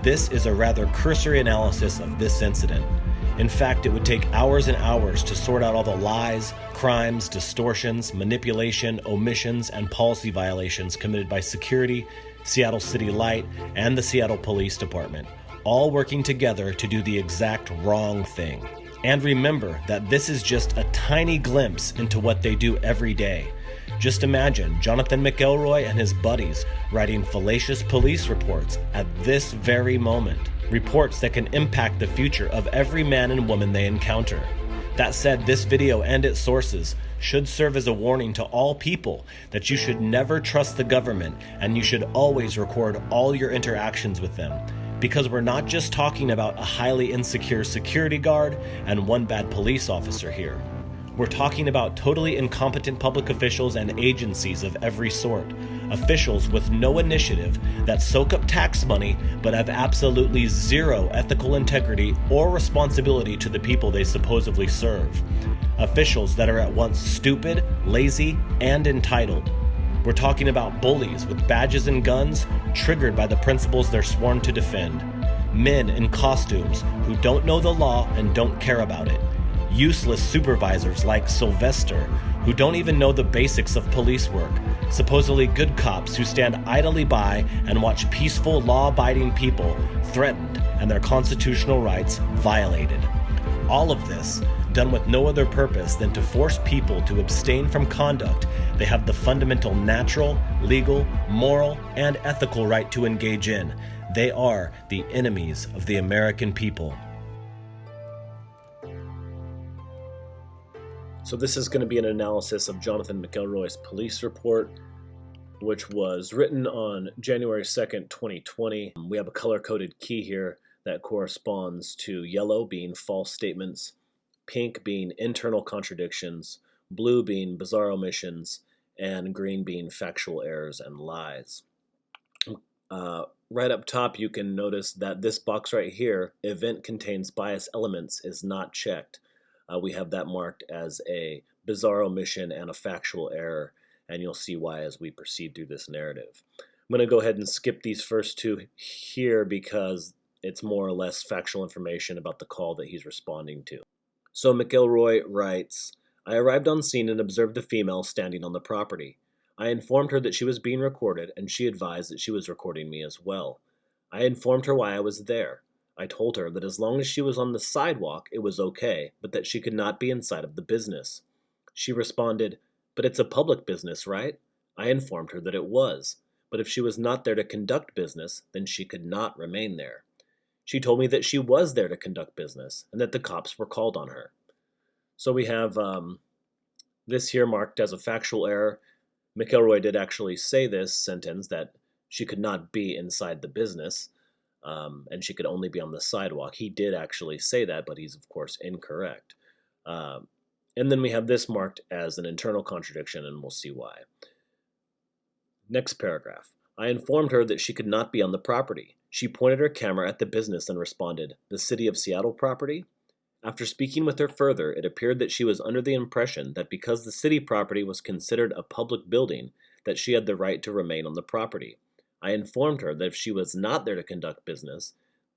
this is a rather cursory analysis of this incident. In fact, it would take hours and hours to sort out all the lies, crimes, distortions, manipulation, omissions, and policy violations committed by security, Seattle City Light, and the Seattle Police Department, all working together to do the exact wrong thing. And remember that this is just a tiny glimpse into what they do every day. Just imagine Jonathan McElroy and his buddies writing fallacious police reports at this very moment. Reports that can impact the future of every man and woman they encounter. That said, this video and its sources should serve as a warning to all people that you should never trust the government and you should always record all your interactions with them. Because we're not just talking about a highly insecure security guard and one bad police officer here. We're talking about totally incompetent public officials and agencies of every sort. Officials with no initiative that soak up tax money but have absolutely zero ethical integrity or responsibility to the people they supposedly serve. Officials that are at once stupid, lazy, and entitled. We're talking about bullies with badges and guns triggered by the principles they're sworn to defend. Men in costumes who don't know the law and don't care about it. Useless supervisors like Sylvester, who don't even know the basics of police work, supposedly good cops who stand idly by and watch peaceful, law-abiding people threatened and their constitutional rights violated. All of this done with no other purpose than to force people to abstain from conduct they have the fundamental natural, legal, moral, and ethical right to engage in. They are the enemies of the American people. So this is going to be an analysis of Jonathan McElroy's police report, which was written on January 2nd, 2020. We have a color-coded key here that corresponds to yellow being false statements, pink being internal contradictions, blue being bizarre omissions, and green being factual errors and lies. Right up top, you can notice that this box right here, event contains bias elements, is not checked. We have that marked as a bizarre omission and a factual error, and you'll see why as we proceed through this narrative. I'm going to go ahead and skip these first two here because it's more or less factual information about the call that he's responding to. So McElroy writes, I arrived on scene and observed a female standing on the property. I informed her that she was being recorded, and she advised that she was recording me as well. I informed her why I was there. I told her that as long as she was on the sidewalk, it was okay, but that she could not be inside of the business. She responded, but it's a public business, right? I informed her that it was, but if she was not there to conduct business, then she could not remain there. She told me that she was there to conduct business, and that the cops were called on her. So we have this here marked as a factual error. McElroy did actually say this sentence, that she could not be inside the business. And she could only be on the sidewalk. He did actually say that, but he's, of course, incorrect. And then we have this marked as an internal contradiction, and we'll see why. Next paragraph. I informed her that she could not be on the property. She pointed her camera at the business and responded, the City of Seattle property? After speaking with her further, it appeared that she was under the impression that because the city property was considered a public building, that she had the right to remain on the property. I informed her that if she was not there to conduct business,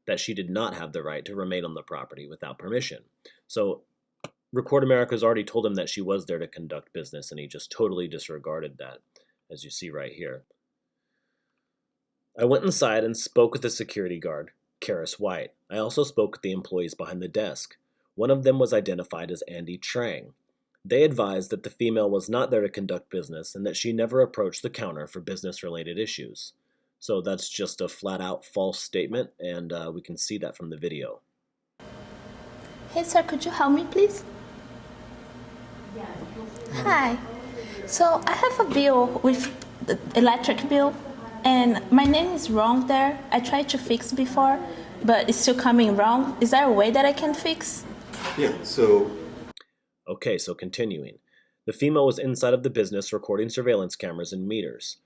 that she did not have the right to remain on the property without permission. So Record America has already told him that she was there to conduct business, and he just totally disregarded that, as you see right here. I went inside and spoke with the security guard, Karis White. I also spoke with the employees behind the desk. One of them was identified as Andy Trang. They advised that the female was not there to conduct business and that she never approached the counter for business-related issues. So that's just a flat-out false statement, and we can see that from the video. Hey sir, could you help me please? Hi. So I have a bill with the electric bill, and my name is wrong there. I tried to fix before, but it's still coming wrong. Is there a way that I can fix? Yeah, so... Okay, so continuing. The female was inside of the business recording surveillance cameras and meters.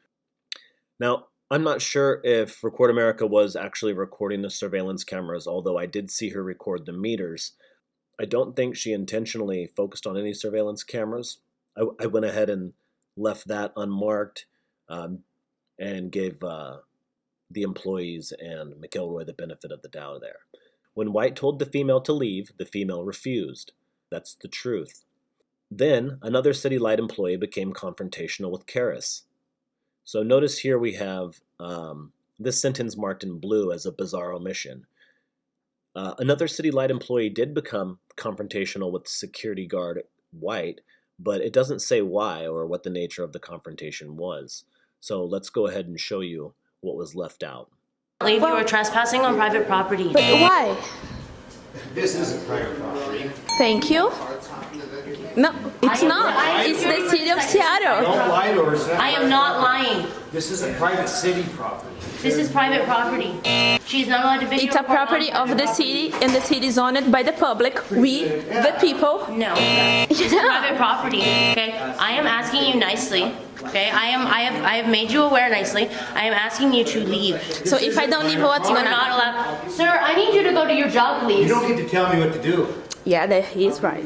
Now, I'm not sure if Record America was actually recording the surveillance cameras, although I did see her record the meters. I don't think she intentionally focused on any surveillance cameras. I went ahead and left that unmarked and gave the employees and McElroy the benefit of the doubt there. When White told the female to leave, the female refused. That's the truth. Then another City Light employee became confrontational with Karis. So notice here we have this sentence marked in blue as a bizarre omission. Another City Light employee did become confrontational with security guard White, but it doesn't say why or what the nature of the confrontation was. So let's go ahead and show you what was left out. You are trespassing on private property. But why? This isn't private property. Thank you. No, it's not. It's the city of Seattle. Don't lie to her. I am not lying. This is a private city property. This is private property. She's not allowed to video. It's a property of the city, and the city is owned by the public. We, the people. No, it's private property. Okay, I am asking you nicely. Okay, I have made you aware nicely. I am asking you to leave. So if I don't leave, what's You're gonna not happen? allowed. Sir, I need you to go to your job, please. You don't get to tell me what to do. Yeah, he's right.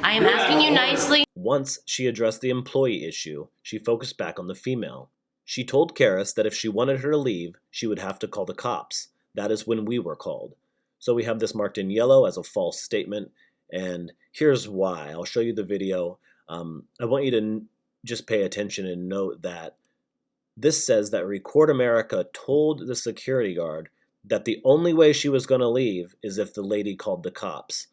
I am asking you nicely. Once she addressed the employee issue, she focused back on the female. She told Karis that if she wanted her to leave, she would have to call the cops. That is when we were called. So we have this marked in yellow as a false statement, and here's why. I'll show you the video. I want you to just pay attention and note that this says that Record America told the security guard that the only way she was going to leave is if the lady called the cops.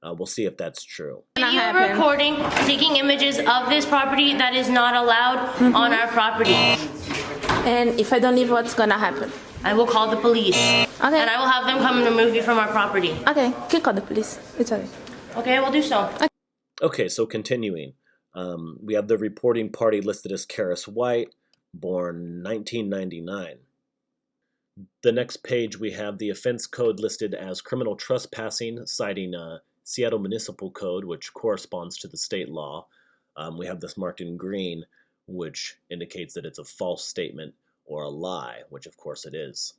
We'll see if that's true. Video recording, taking images of this property that is not allowed on our property. And if I don't leave, what's gonna happen? I will call the police. Okay. And I will have them come and remove you from our property. Okay, you can call the police. It's okay. Okay, I will do so. Okay, so continuing. We have the reporting party listed as Karis White, born 1999. The next page we have the offense code listed as criminal trespassing, citing Seattle Municipal Code, which corresponds to the state law. We have this marked in green, which indicates that it's a false statement or a lie, which of course it is.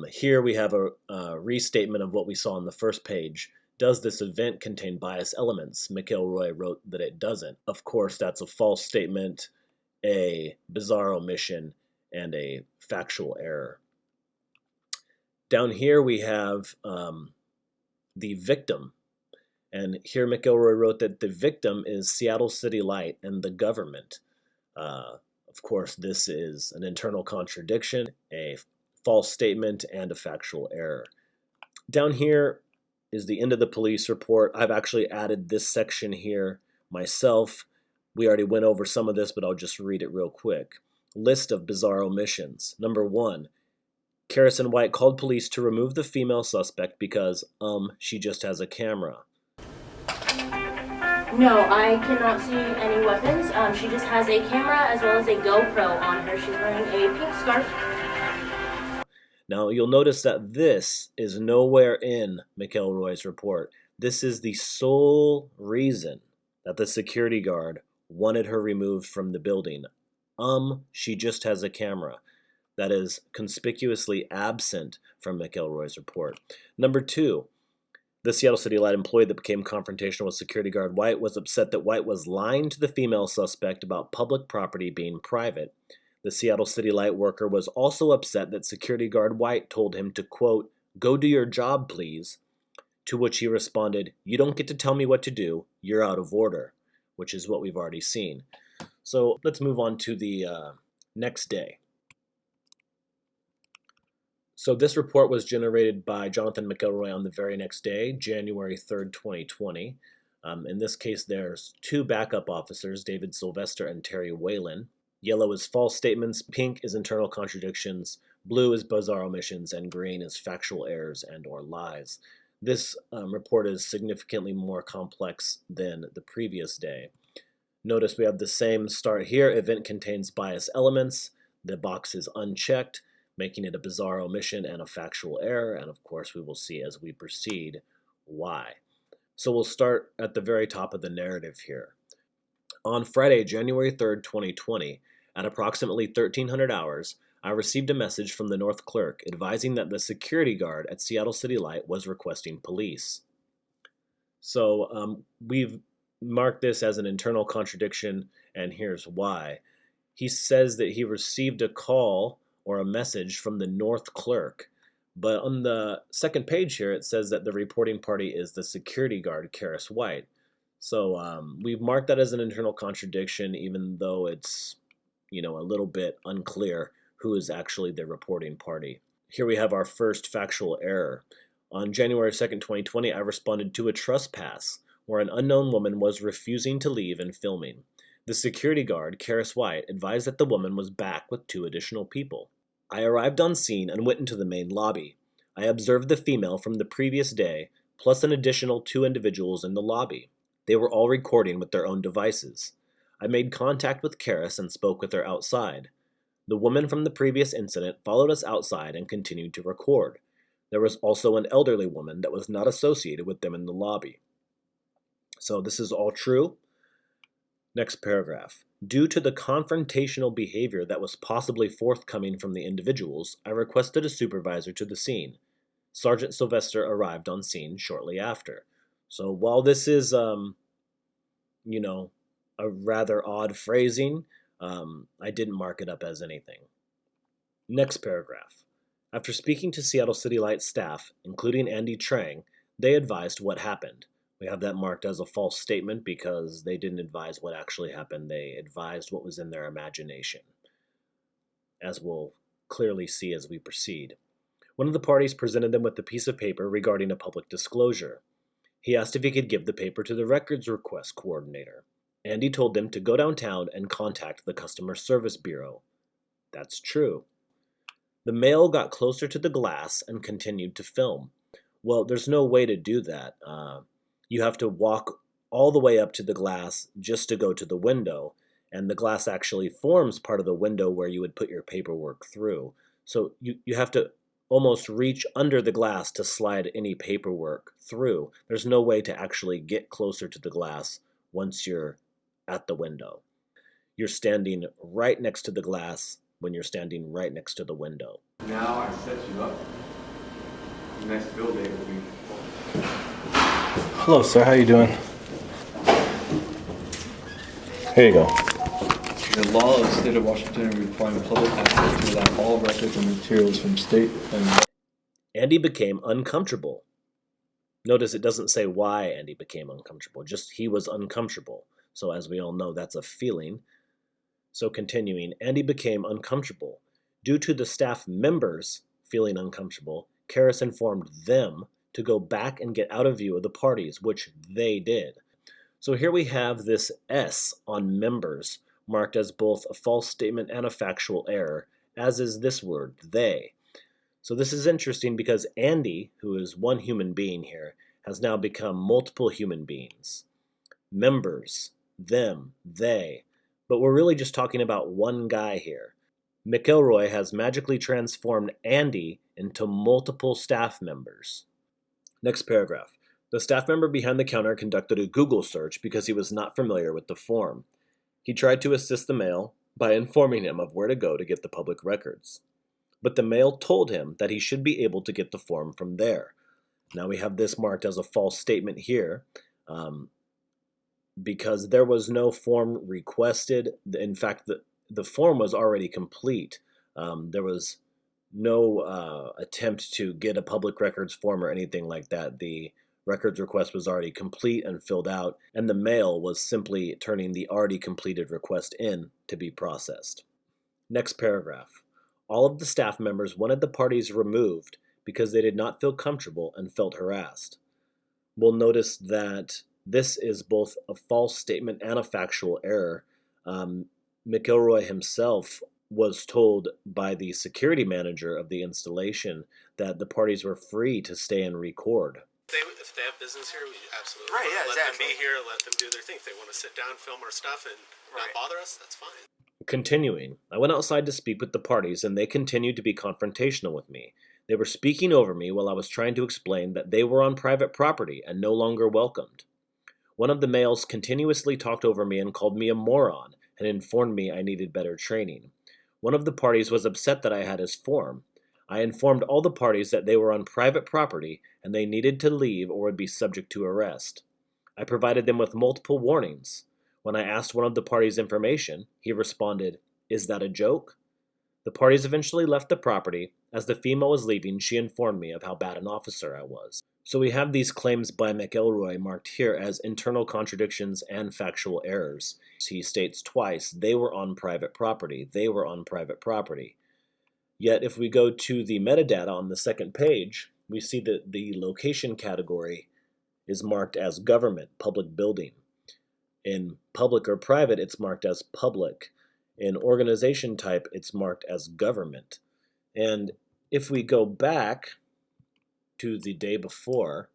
Here we have a restatement of what we saw on the first page. Does this event contain bias elements? McElroy wrote that it doesn't. Of course, that's a false statement, a bizarre omission, and a factual error. Down here we have the victim. And here McElroy wrote that the victim is Seattle City Light and the government. Of course, this is an internal contradiction, a false statement, and a factual error. Down here is the end of the police report. I've actually added this section here myself. We already went over some of this, but I'll just read it real quick. List of bizarre omissions. Number 1, Karis and White called police to remove the female suspect because, she just has a camera. No, I cannot see any weapons. She just has a camera as well as a GoPro on her. She's wearing a pink scarf. Now, you'll notice that this is nowhere in McElroy's report. This is the sole reason that the security guard wanted her removed from the building. She just has a camera. That is conspicuously absent from McElroy's report. Number 2, the Seattle City Light employee that became confrontational with security guard White was upset that White was lying to the female suspect about public property being private. The Seattle City Light worker was also upset that security guard White told him to, quote, "Go do your job, please," to which he responded, "You don't get to tell me what to do, you're out of order," which is what we've already seen. So let's move on to the next day. So this report was generated by Jonathan McElroy on the very next day, January 3rd, 2020. In this case, there's 2 backup officers, David Sylvester and Terry Whalen. Yellow is false statements, pink is internal contradictions, blue is bizarre omissions, and green is factual errors and or lies. This report is significantly more complex than the previous day. Notice we have the same start here. Event contains bias elements. The box is unchecked, making it a bizarre omission and a factual error, and of course we will see as we proceed why. So we'll start at the very top of the narrative here. On Friday, January 3rd, 2020, at approximately 1300 hours, I received a message from the North Clerk advising that the security guard at Seattle City Light was requesting police. So we've marked this as an internal contradiction, and here's why. He says that he received a call or a message from the North Clerk. But on the second page here, it says that the reporting party is the security guard, Karis White. So we've marked that as an internal contradiction, even though it's, a little bit unclear who is actually the reporting party. Here we have our first factual error. On January 2nd, 2020, I responded to a trespass where an unknown woman was refusing to leave and filming. The security guard, Karis White, advised that the woman was back with 2 additional people. I arrived on scene and went into the main lobby. I observed the female from the previous day, plus an additional 2 individuals in the lobby. They were all recording with their own devices. I made contact with Karis and spoke with her outside. The woman from the previous incident followed us outside and continued to record. There was also an elderly woman that was not associated with them in the lobby. So this is all true. Next paragraph. Due to the confrontational behavior that was possibly forthcoming from the individuals, I requested a supervisor to the scene. Sergeant Sylvester arrived on scene shortly after. So while this is, a rather odd phrasing, I didn't mark it up as anything. Next paragraph. After speaking to Seattle City Light staff, including Andy Trang, they advised what happened. We have that marked as a false statement because they didn't advise what actually happened. They advised what was in their imagination, as we'll clearly see as we proceed. One of the parties presented them with a piece of paper regarding a public disclosure. He asked if he could give the paper to the records request coordinator. Andy told them to go downtown and contact the customer service bureau. That's true. The male got closer to the glass and continued to film. Well, there's no way to do that. You have to walk all the way up to the glass just to go to the window, and the glass actually forms part of the window where you would put your paperwork through. So you have to almost reach under the glass to slide any paperwork through. There's no way to actually get closer to the glass once you're at the window. You're standing right next to the glass when you're standing right next to the window. Now I set you up. The next bill date will be... Hello, sir. How you doing? Here you go. The law of the state of Washington requiring public access to allow all records and materials from state and... Andy became uncomfortable. Notice it doesn't say why Andy became uncomfortable, just he was uncomfortable. So as we all know, that's a feeling. So continuing, Andy became uncomfortable. Due to the staff members feeling uncomfortable, Karis informed them to go back and get out of view of the parties, which they did. So here we have this S on members, marked as both a false statement and a factual error, as is this word, they. So this is interesting because Andy, who is one human being here, has now become multiple human beings. Members, them, they. But we're really just talking about one guy here. McElroy has magically transformed Andy into multiple staff members. Next paragraph. The staff member behind the counter conducted a Google search because he was not familiar with the form. He tried to assist the male by informing him of where to go to get the public records. But the male told him that he should be able to get the form from there. Now we have this marked as a false statement here because there was no form requested. In fact, the form was already complete. There was no attempt to get a public records form or anything like that. The records request was already complete and filled out, and the male was simply turning the already completed request in to be processed. Next paragraph. All of the staff members wanted the parties removed because they did not feel comfortable and felt harassed. We'll notice that this is both a false statement and a factual error. McElroy himself was told by the security manager of the installation that the parties were free to stay and record. If they have business here, we absolutely Right, yeah, let exactly. them be here, let them do their thing. If they want to sit down, film our stuff, and not bother us, that's fine. Continuing, I went outside to speak with the parties, and they continued to be confrontational with me. They were speaking over me while I was trying to explain that they were on private property and no longer welcomed. One of the males continuously talked over me and called me a moron and informed me I needed better training. One of the parties was upset that I had his form. I informed all the parties that they were on private property and they needed to leave or would be subject to arrest. I provided them with multiple warnings. When I asked one of the parties information, he responded, "Is that a joke?" The parties eventually left the property. As the female was leaving, she informed me of how bad an officer I was. So we have these claims by McElroy marked here as internal contradictions and factual errors. He states twice, they were on private property. They were on private property. Yet if we go to the metadata on the second page, we see that the location category is marked as government, public building. In public or private, it's marked as public. In organization type, it's marked as government. And if we go back to the day before,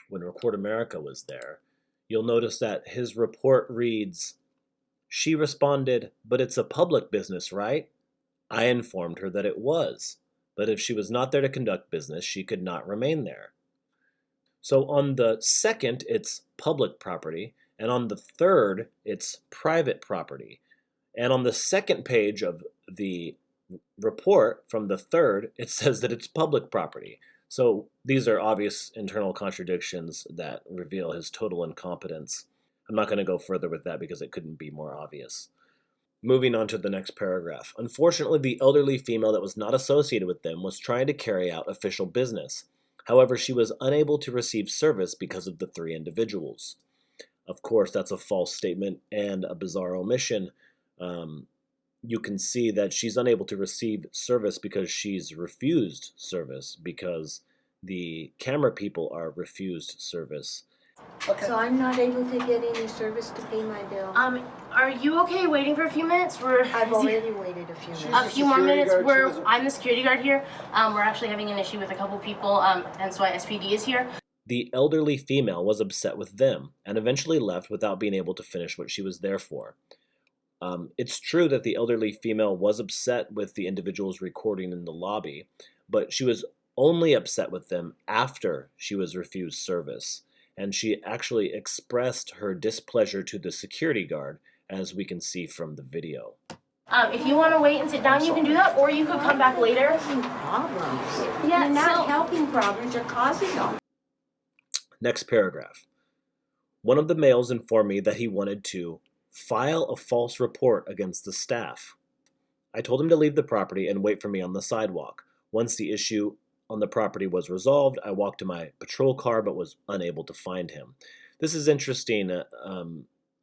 when Record America was there, you'll notice that his report reads, "She responded, but it's a public business, right?" I informed her that it was, but if she was not there to conduct business, she could not remain there. So on the second, it's public property, and on the third, it's private property. And on the second page of the report from the third, it says that it's public property. So these are obvious internal contradictions that reveal his total incompetence. I'm not going to go further with that because it couldn't be more obvious. Moving on to the next paragraph. Unfortunately, the elderly female that was not associated with them was trying to carry out official business. However, she was unable to receive service because of the 3 individuals. Of course, that's a false statement and a bizarre omission. You can see that she's unable to receive service because she's refused service, because the camera people are refused service. Okay. So I'm not able to get any service to pay my bill. Are you okay waiting for a few minutes? I've already waited a few minutes. A few more minutes. I'm the security guard here. We're actually having an issue with a couple people, and so SPD is here. The elderly female was upset with them and eventually left without being able to finish what she was there for. It's true that the elderly female was upset with the individuals recording in the lobby, but she was only upset with them after she was refused service. And she actually expressed her displeasure to the security guard, as we can see from the video. If you want to wait and sit down, you can do that, or you could come back later. Problems. Yeah, you're not helping problems, you're causing them. Next paragraph. One of the males informed me that he wanted to file a false report against the staff. I told him to leave the property and wait for me on the sidewalk. Once the issue on the property was resolved, I walked to my patrol car but was unable to find him. This is interesting.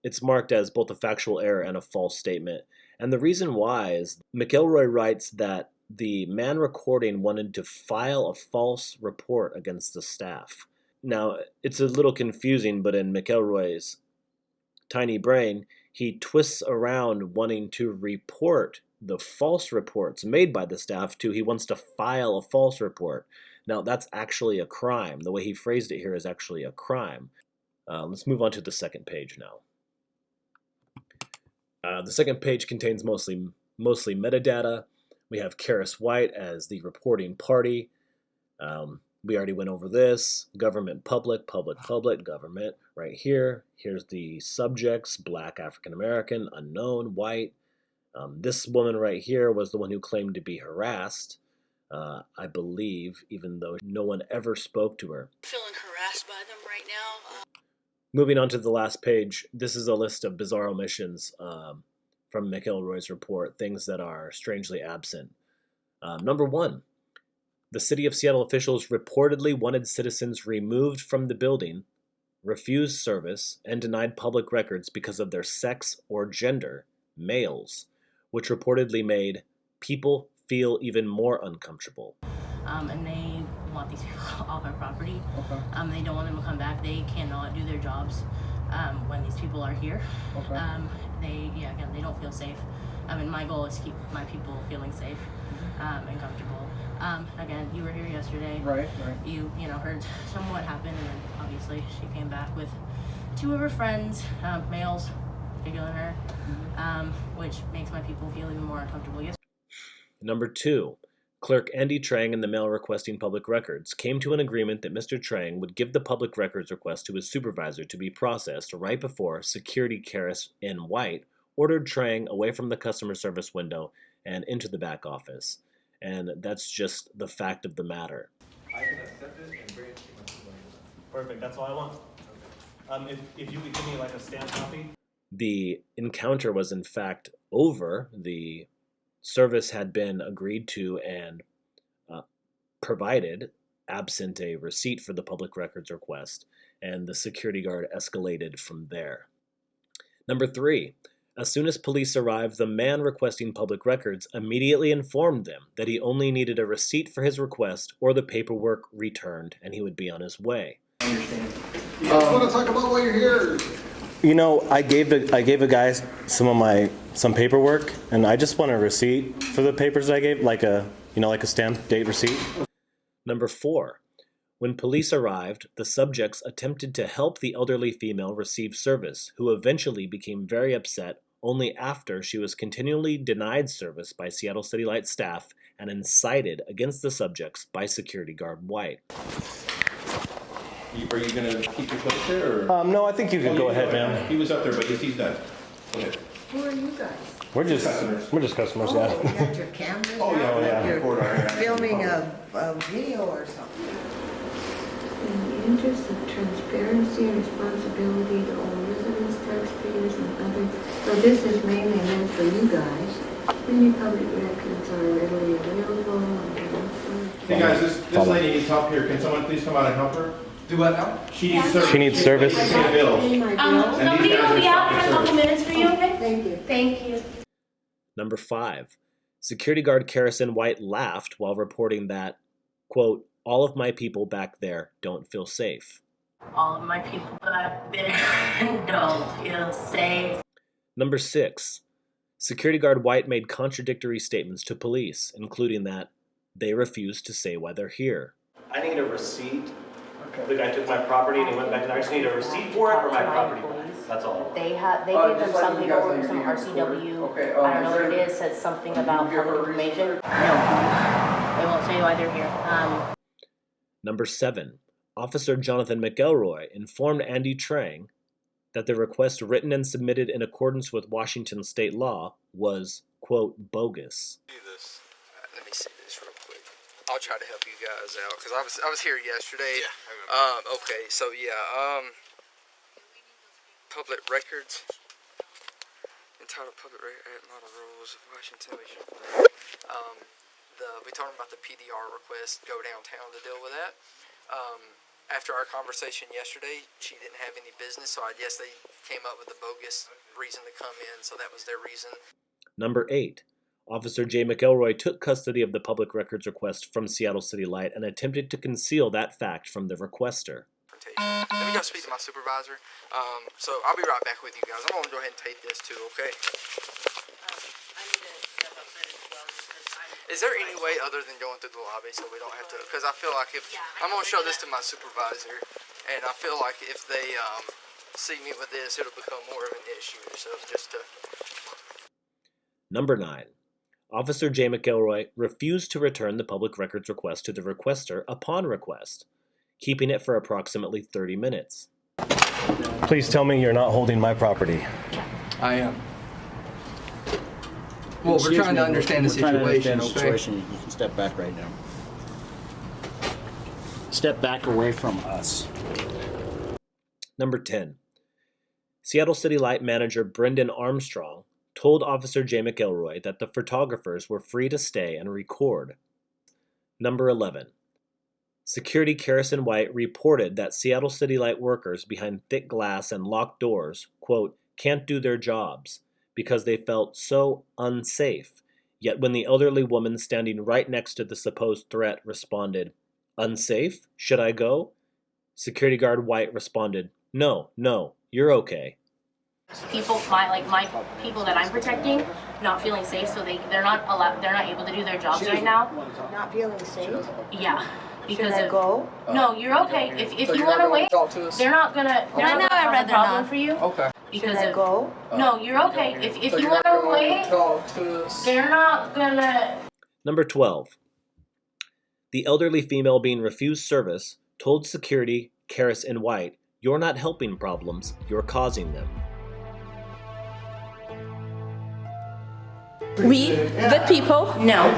It's marked as both a factual error and a false statement. And the reason why is McElroy writes that the man recording wanted to file a false report against the staff. Now, it's a little confusing, but in McElroy's tiny brain, he twists around wanting to report the false reports made by the staff to he wants to file a false report. Now, that's actually a crime. The way he phrased it here is actually a crime. Let's move on to the second page now. The second page contains mostly metadata. We have Karis White as the reporting party. We already went over this. Government, public, public, public, government, right here. Here's the subjects: Black, African American, unknown, white. This woman right here was the one who claimed to be harassed, I believe, even though no one ever spoke to her. Feeling harassed by them right now. Moving on to the last page, this is a list of bizarre omissions from McElroy's report, things that are strangely absent. Number 1, the City of Seattle officials reportedly wanted citizens removed from the building, refused service, and denied public records because of their sex or gender, males, which reportedly made people feel even more uncomfortable. And they want these people off our property. Okay. They don't want them to come back. They cannot do their jobs when these people are here. Okay. They don't feel safe. And my goal is to keep my people feeling safe and comfortable. Again, you were here yesterday. Right. You heard what happened, and then obviously she came back with 2 of her friends, males, particularly her, which makes my people feel even more uncomfortable. Yes. Number 2, Clerk Andy Trang and the male requesting public records came to an agreement that Mr. Trang would give the public records request to his supervisor to be processed right before security Karis in white ordered Trang away from the customer service window and into the back office. And that's just the fact of the matter. I can accept it and bring it to my supervisor. Perfect, that's all I want. If you could give me like a stamped copy. The encounter was in fact over. The service had been agreed to and provided absent a receipt for the public records request, and the security guard escalated from there. Number 3, as soon as police arrived, the man requesting public records immediately informed them that he only needed a receipt for his request or the paperwork returned, and he would be on his way. You guys want to talk about why you're here? You know, I gave a guy some paperwork, and I just want a receipt for the papers I gave, like a stamped date receipt. Number 4, when police arrived, the subjects attempted to help the elderly female receive service, who eventually became very upset only after she was continually denied service by Seattle City Light staff and incited against the subjects by security guard White. Are you going to keep your place there? Or? No, I think you can go ahead, ma'am. He was up there, but he's done. Go ahead. Who are you guys? We're just customers, yeah. Oh, you got your cameras Oh, out, yeah, like yeah. you're Recorder. filming a video or something. In the interest of transparency and responsibility to all residents, taxpayers, and others, so this is mainly meant for you guys. Many public records are readily available on the website. Hey guys, this lady needs help here. Can someone please come out and help her? Do what now? She needs service. She needs service. She needs to pay a bill. Pay my bill. Somebody will be out for a couple minutes for you, okay? Thank you. Thank you. Number 5, security guard Coercion White laughed while reporting that, quote, all of my people back there don't feel safe. All of my people back there don't feel safe. Number 6, security guard White made contradictory statements to police, including that they refused to say why they're here. I need a receipt. The guy took my property and he went back and I just need a receipt for it or my property back. That's all. They gave them just letting something you guys over know some you're here. RCW. Okay, I don't know is what it there- is. Says something about you have a public information. No, they won't say why they're here. Number 7, Officer Jonathan McElroy informed Andy Trang that the request written and submitted in accordance with Washington state law was, quote, bogus. Let me see this real quick. I'll try to help you guys out because I was here yesterday. Yeah, I remember. Okay, so yeah, public records. Entitled Public Record Model Rules of Washington. We talking about the PDR request. Go downtown to deal with that. After our conversation yesterday, she didn't have any business, so I guess they came up with a bogus reason to come in. So that was their reason. Number 8, Officer J. McElroy took custody of the public records request from Seattle City Light and attempted to conceal that fact from the requester. Let me go speak to my supervisor. So I'll be right back with you guys. I'm gonna go ahead and take this too, okay? Is there any way other than going through the lobby so we don't have to? Because I feel like if I'm gonna show this to my supervisor, and I feel like if they see me with this, it'll become more of an issue. So just to. Number 9, Officer J. McElroy refused to return the public records request to the requester upon request, keeping it for approximately 30 minutes. Please tell me you're not holding my property. I am. Well, we're trying to understand the situation. You can step back right now. Step back away from us. Number 10, Seattle City Light manager Brendan Armstrong told Officer J. McElroy that the photographers were free to stay and record. Number 11, security Coercion White reported that Seattle City Light workers behind thick glass and locked doors, quote, can't do their jobs because they felt so unsafe. Yet when the elderly woman standing right next to the supposed threat responded, unsafe? Should I go? Security guard White responded, no, you're okay. People, my people that I'm protecting, not feeling safe, so they're not able to do their jobs right now. Not feeling safe? Yeah. Because Should I go? No, you're okay. If you want to wait, they're not gonna. They're not gonna have a problem for you. Okay. Because Should I go? No, you're okay. If you want to wait, they're not gonna. Number 12, the elderly female being refused service told security Coercion White, you're not helping problems, you're causing them. We, the people, No.